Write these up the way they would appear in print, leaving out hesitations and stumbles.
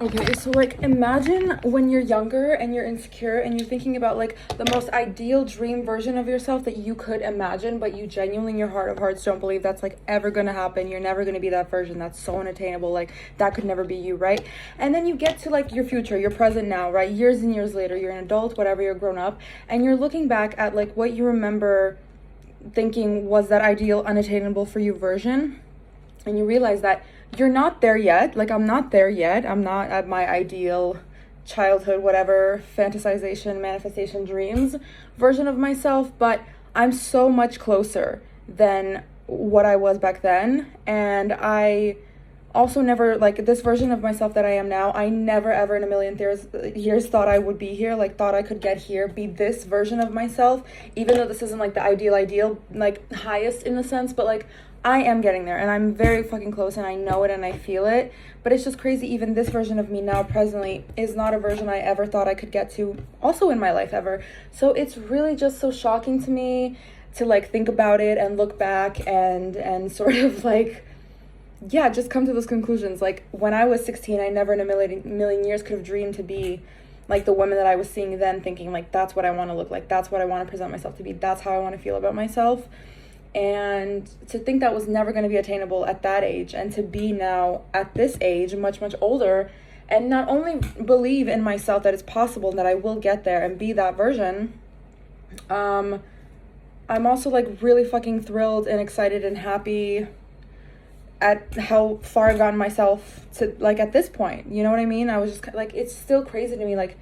Okay, so like imagine when you're younger and you're insecure and you're thinking about like the most ideal dream version of yourself that you could imagine, but you genuinely in your heart of hearts don't believe that's like ever gonna happen. You're never gonna be that version. That's so unattainable. Like that could never be you, right? And then you get to like your future, your present now, right? Years and years later, you're an adult, whatever, you're grown up, and you're looking back at like what you remember thinking was that ideal, unattainable for you version, and you realize that you're not there yet. Like, I'm not there yet. I'm not at my ideal childhood, whatever, fantasization, manifestation, dreams version of myself, but I'm so much closer than what I was back then. And I also never, like, this version of myself that I am now, I never ever in a million years thought I would be here, like, thought I could get here, be this version of myself, even though this isn't, like, the ideal, like, highest in a sense, but, like, I am getting there, and I'm very fucking close, and I know it, and I feel it, but it's just crazy. Even this version of me now, presently, is not a version I ever thought I could get to, also in my life, ever. So it's really just so shocking to me to, like, think about it and look back and sort of, like, yeah, just come to those conclusions. Like, when I was 16, I never in a million years could have dreamed to be like the woman that I was seeing then, thinking, like, that's what I want to look like, that's what I want to present myself to be, that's how I want to feel about myself. And to think that was never going to be attainable at that age, and to be now at this age, much, much older, and not only believe in myself that it's possible and that I will get there and be that version, I'm also like really fucking thrilled and excited and happy at how far I've gotten myself to, like, at this point, you know what I mean? I was just like, it's still crazy to me, like,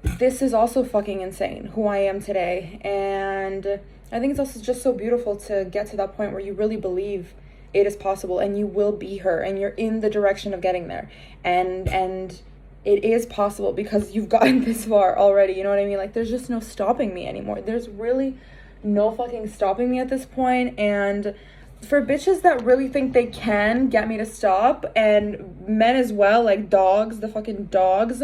this is also fucking insane, who I am today. And I think it's also just so beautiful to get to that point where you really believe it is possible and you will be her and you're in the direction of getting there. And it is possible because you've gotten this far already, you know what I mean? Like, there's just no stopping me anymore. There's really no fucking stopping me at this point. And for bitches that really think they can get me to stop, and men as well, like dogs, the fucking dogs,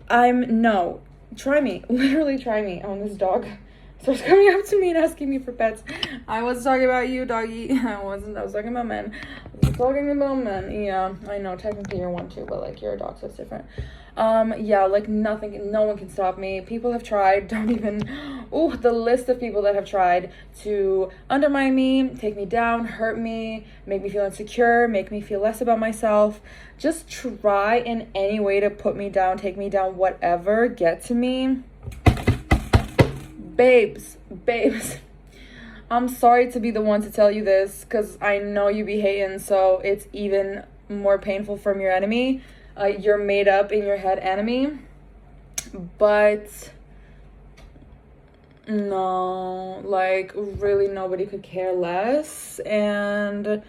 no, try me, literally try me. On this dog starts coming up to me and asking me for pets. I was talking about you, doggy. I was talking about men. Yeah, I know, technically you're one too, but like, you're a dog, so it's different. Yeah, like nothing, no one can stop me. People have tried, the list of people that have tried to undermine me, take me down, hurt me, make me feel insecure, make me feel less about myself, just try in any way to put me down, take me down, whatever, get to me. Babes, I'm sorry to be the one to tell you this, because I know you be hating, so it's even more painful from your enemy. Your made up in your head enemy. But no, like, really nobody could care less. And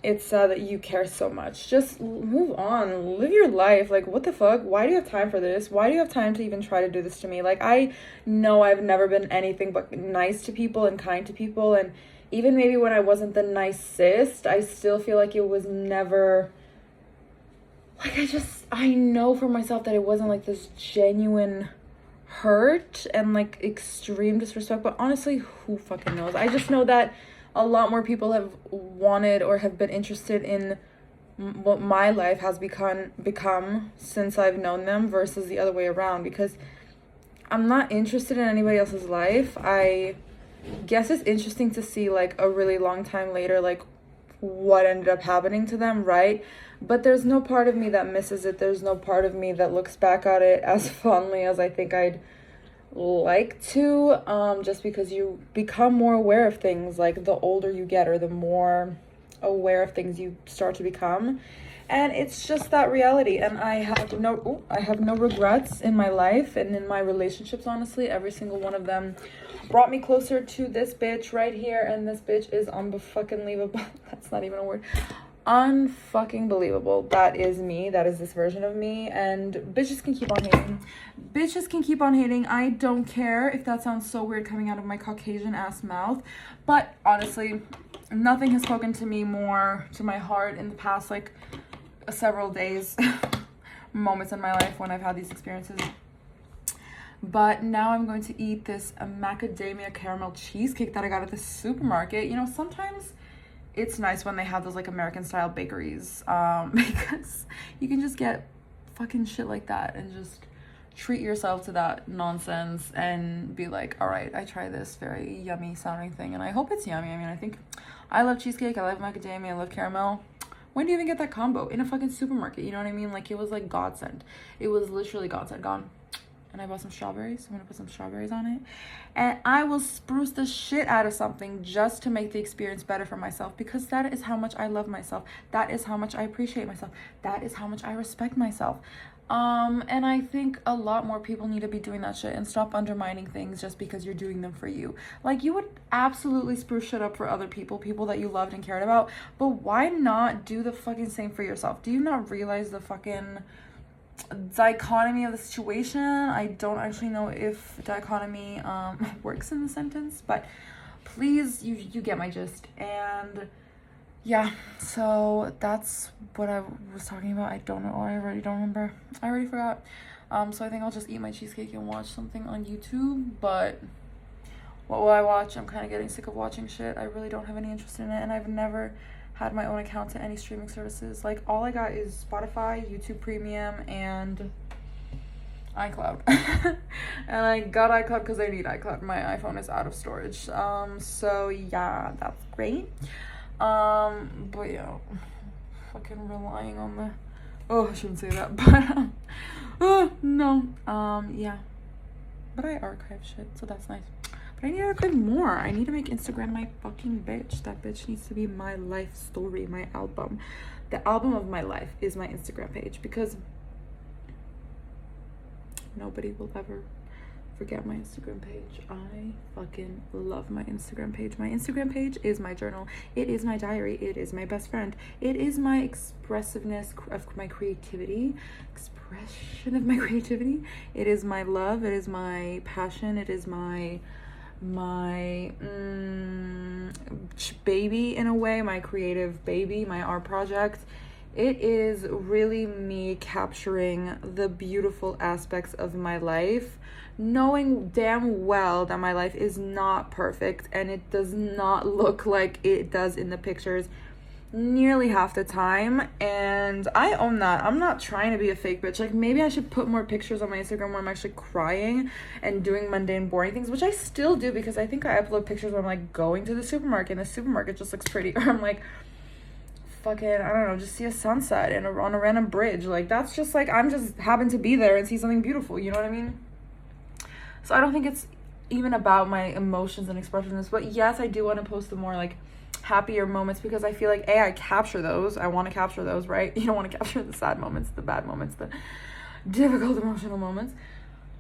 it's sad that you care so much. Just move on, live your life. Like, what the fuck? Why do you have time for this? Why do you have time to even try to do this to me? Like, I know I've never been anything but nice to people and kind to people, and even maybe when I wasn't the nicest, I still feel like it was never, like, I know for myself that it wasn't like this genuine hurt and like extreme disrespect, but honestly, who fucking knows? I just know that a lot more people have wanted or have been interested in what my life has become since I've known them versus the other way around, because I'm not interested in anybody else's life. I guess it's interesting to see, like, a really long time later, like, what ended up happening to them, right? But there's no part of me that misses it. There's no part of me that looks back at it as fondly as I think I'd like to, just because you become more aware of things, like, the older you get, or the more aware of things you start to become. And it's just that reality. And I have no regrets in my life and in my relationships, honestly. Every single one of them brought me closer to this bitch right here, and this bitch is unfucking-believable. That's not even a word. Unfucking believable. That is me. That is this version of me. And bitches can keep on hating. Bitches can keep on hating. I don't care if that sounds so weird coming out of my Caucasian ass mouth. But honestly, nothing has spoken to me more to my heart in the past, like, several days, moments in my life when I've had these experiences. But now I'm going to eat this macadamia caramel cheesecake that I got at the supermarket. You know, sometimes it's nice when they have those, like, American style bakeries, because you can just get fucking shit like that, and just treat yourself to that nonsense and be like, all right, I try this very yummy sounding thing and I hope it's yummy. I mean, I think I love cheesecake, I love macadamia, I love caramel. When do you even get that combo? In a fucking supermarket, you know what I mean? Like, it was like godsend. It was literally godsend. Gone. And I bought some strawberries. I'm gonna put some strawberries on it, and I will spruce the shit out of something just to make the experience better for myself, because that is how much I love myself. That is how much I appreciate myself. That is how much I respect myself. And I think a lot more people need to be doing that shit and stop undermining things just because you're doing them for you. Like, you would absolutely spruce shit up for other people that you loved and cared about, but why not do the fucking same for yourself? Do you not realize the fucking dichotomy of the situation? I don't actually know if dichotomy works in the sentence, but please, you get my gist. And yeah, so that's what I was talking about. I don't know. I already don't remember. I already forgot. So I think I'll just eat my cheesecake and watch something on YouTube. But what will I watch? I'm kind of getting sick of watching shit. I really don't have any interest in it, and I've never had my own account to any streaming services. Like, all I got is Spotify, YouTube Premium, and iCloud. And I got iCloud because I need iCloud. My iPhone is out of storage. So yeah, that's great. But yeah, fucking relying on the, oh, I shouldn't say that, but no, yeah, but I archive shit, so that's nice. But I need to archive more. I need to make Instagram my fucking bitch. That bitch needs to be my life story, my album. The album of my life is my Instagram page, because nobody will ever forget my Instagram page. I fucking love my Instagram page. My Instagram page is my journal. It is my diary. It is my best friend. It is my expressiveness of my creativity. Expression of my creativity. It is my love. It is my passion. It is my baby, in a way, my creative baby, my art project. It is really me capturing the beautiful aspects of my life, knowing damn well that my life is not perfect and it does not look like it does in the pictures nearly half the time. And I own that. I'm not trying to be a fake bitch. Like, maybe I should put more pictures on my Instagram where I'm actually crying and doing mundane, boring things, which I still do, because I think I upload pictures where I'm like going to the supermarket and the supermarket just looks pretty, or I'm like fucking, I don't know, just see a sunset and on a random bridge. Like, that's just like, I'm just happen to be there and see something beautiful, you know what I mean? So I don't think it's even about my emotions and expressions, but yes, I do want to post the more like happier moments, because I feel like I capture those. I want to capture those, right? You don't want to capture the sad moments, the bad moments, the difficult emotional moments.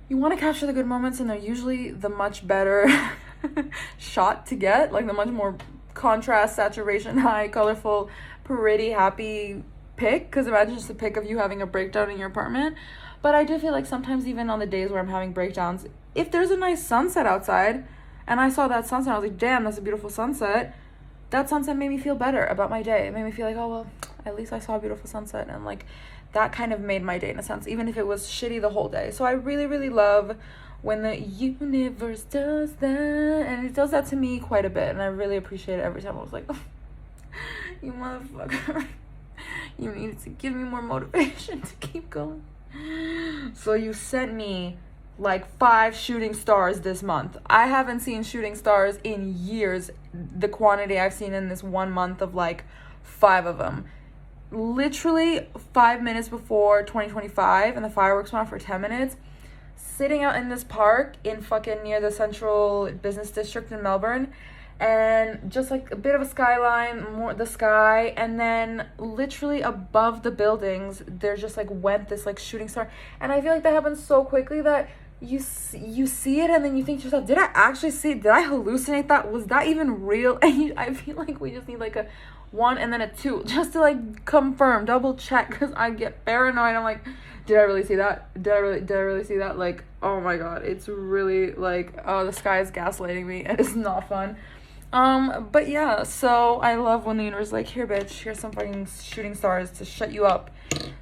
You want to capture the good moments, and they're usually the much better shot to get, like the much more contrast, saturation, high, colorful, pretty, happy pic. Because imagine just a pic of you having a breakdown in your apartment. But I do feel like sometimes, even on the days where I'm having breakdowns, if there's a nice sunset outside and I saw that sunset, I was like, damn, that's a beautiful sunset. That sunset made me feel better about my day. It made me feel like, oh, well, at least I saw a beautiful sunset. And like, that kind of made my day in a sense, even if it was shitty the whole day. So I really, really love when the universe does that. And it does that to me quite a bit. And I really appreciate it every time. I was like, oh, you motherfucker. You needed to give me more motivation to keep going. So you sent me like 5 shooting stars this month. I haven't seen shooting stars in years. The quantity I've seen in this 1 month of like 5 of them. Literally 5 minutes before 2025 and the fireworks went off for 10 minutes. Sitting out in this park in fucking near the central business district in Melbourne. And just like a bit of a skyline, more the sky, and then literally above the buildings, there's just like went this like shooting star. And I feel like that happens so quickly that you see it, and then you think to yourself, did I actually see it? Did I hallucinate that? Was that even real? And I feel like we just need like a 1 and then a 2 just to like confirm, double check, because I get paranoid. I'm like, did I really see that? Did I really see that? Like, oh my god, it's really like, oh, the sky is gaslighting me, and it's not fun. But yeah, so I love when the universe is like, here bitch, here's some fucking shooting stars to shut you up,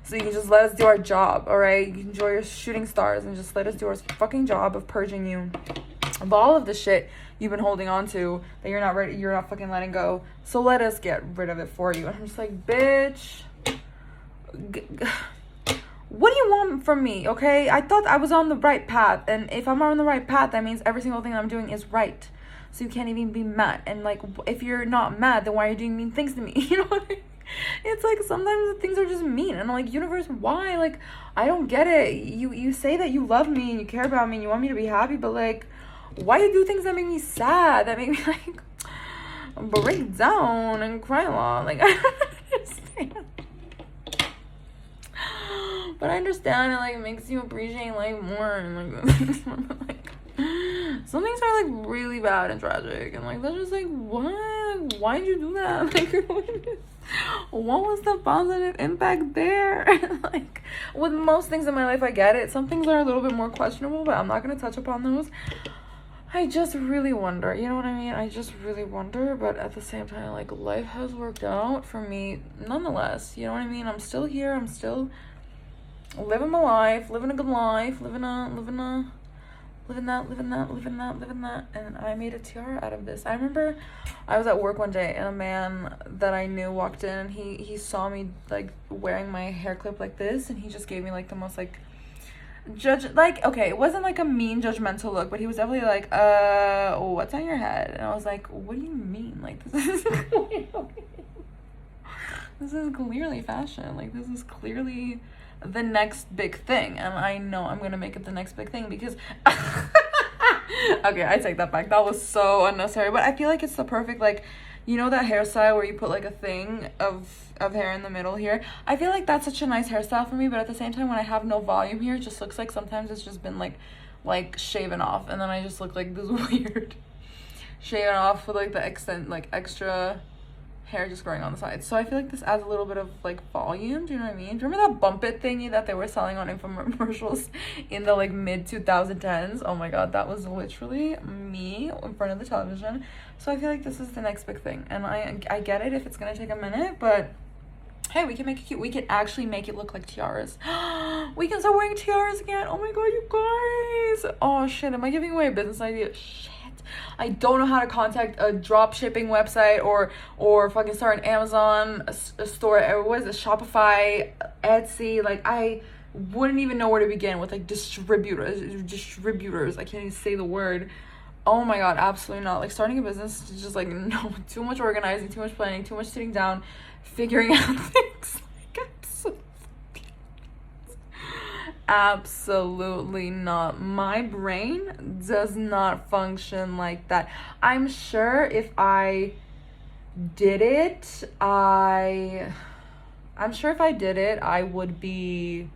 so you can just let us do our job, alright? You can enjoy your shooting stars and just let us do our fucking job of purging you of all of the shit you've been holding on to that you're not ready, you're not fucking letting go, so let us get rid of it for you. And I'm just like, bitch, what do you for me, okay? I thought I was on the right path, and if I'm on the right path, that means every single thing I'm doing is right. So you can't even be mad. And like, if you're not mad, then why are you doing mean things to me? You know what I mean? It's like sometimes the things are just mean, and I'm like, universe, why? Like, I don't get it. You say that you love me and you care about me and you want me to be happy, but like, why you do things that make me sad, that make me like break down and cry a lot? Like, I don't understand. But I understand it, like, it makes you appreciate life more, and like some things are like really bad and tragic, and like that's just like, what? Why'd you do that? Like, what was the positive impact there? Like, with most things in my life, I get it. Some things are a little bit more questionable, but I'm not gonna touch upon those. I just really wonder, you know what I mean? I just really wonder, but at the same time, like, life has worked out for me nonetheless, you know what I mean? I'm still here, I'm still living my life, living a good life, living that, and I made a tiara out of this. I remember I was at work one day, and a man that I knew walked in, and he saw me, like, wearing my hair clip like this, and he just gave me, like, the most, like, okay, it wasn't like a mean judgmental look, but he was definitely like, what's on your head? And I was like, what do you mean? Like, this is clearly fashion. Like, this is clearly the next big thing, and I know I'm gonna make it the next big thing because okay, I take that back, that was so unnecessary, but I feel like it's the perfect, like, you know, that hairstyle where you put like a thing of hair in the middle here. I feel like that's such a nice hairstyle for me, but at the same time, when I have no volume here, it just looks like sometimes it's just been like shaven off, and then I just look like this weird shaven off with like the extra hair just growing on the sides. So I feel like this adds a little bit of like volume. Do you know what I mean? Do you remember that bump it thingy that they were selling on infomercials in the like mid 2010s? Oh my god, that was literally me in front of the television. So I feel like this is the next big thing, and I get it if it's gonna take a minute, but hey, we can make it cute. We can actually make it look like tiaras. We can start wearing tiaras again. Oh my god, you guys. Oh shit, am I giving away a business idea? Shit. I don't know how to contact a drop shipping website or fucking start an Amazon a store, or what is it, Shopify, Etsy. Like, I wouldn't even know where to begin with like distributors. I can't even say the word. Oh my god, absolutely not. Like, starting a business is just like, no, too much organizing, too much planning, too much sitting down, figuring out things. Like, absolutely not. My brain does not function like that. I'm sure if I did it, I would be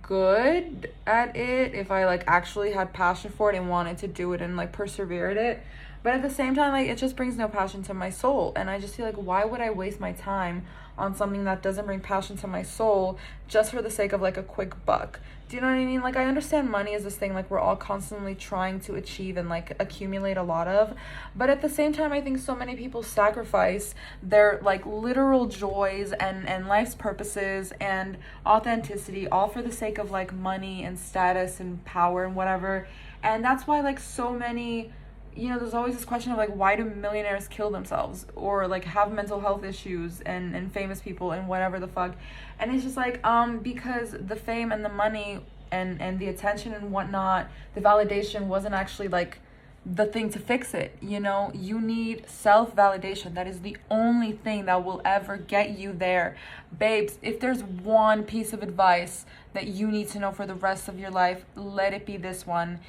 good at it if I like actually had passion for it and wanted to do it and like persevered it. But at the same time, like, it just brings no passion to my soul, and I just feel like, why would I waste my time on something that doesn't bring passion to my soul just for the sake of like a quick buck? Do you know what I mean? Like, I understand money is this thing like we're all constantly trying to achieve and like accumulate a lot of, but at the same time, I think so many people sacrifice their like literal joys and life's purposes and authenticity all for the sake of like money and status and power and whatever. And that's why like so many, you know, there's always this question of like, why do millionaires kill themselves or like have mental health issues and famous people and whatever the fuck. And it's just like, because the fame and the money and the attention and whatnot, the validation wasn't actually like the thing to fix it. You know, you need self-validation. That is the only thing that will ever get you there. Babes, if there's one piece of advice that you need to know for the rest of your life, let it be this one.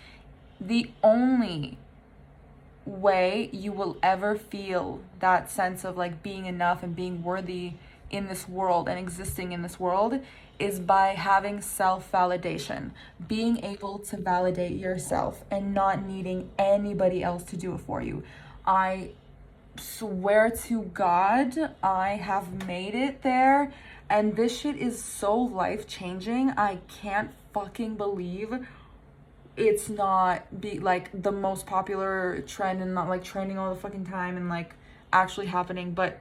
The only way you will ever feel that sense of like being enough and being worthy in this world and existing in this world is by having self-validation, being able to validate yourself and not needing anybody else to do it for you. I swear to God, I have made it there, and this shit is so life-changing. I can't fucking believe it's not be like the most popular trend and not like trending all the fucking time and like actually happening. But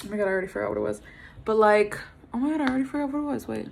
oh my god, I already forgot what it was. But like, oh my god, I already forgot what it was. Wait.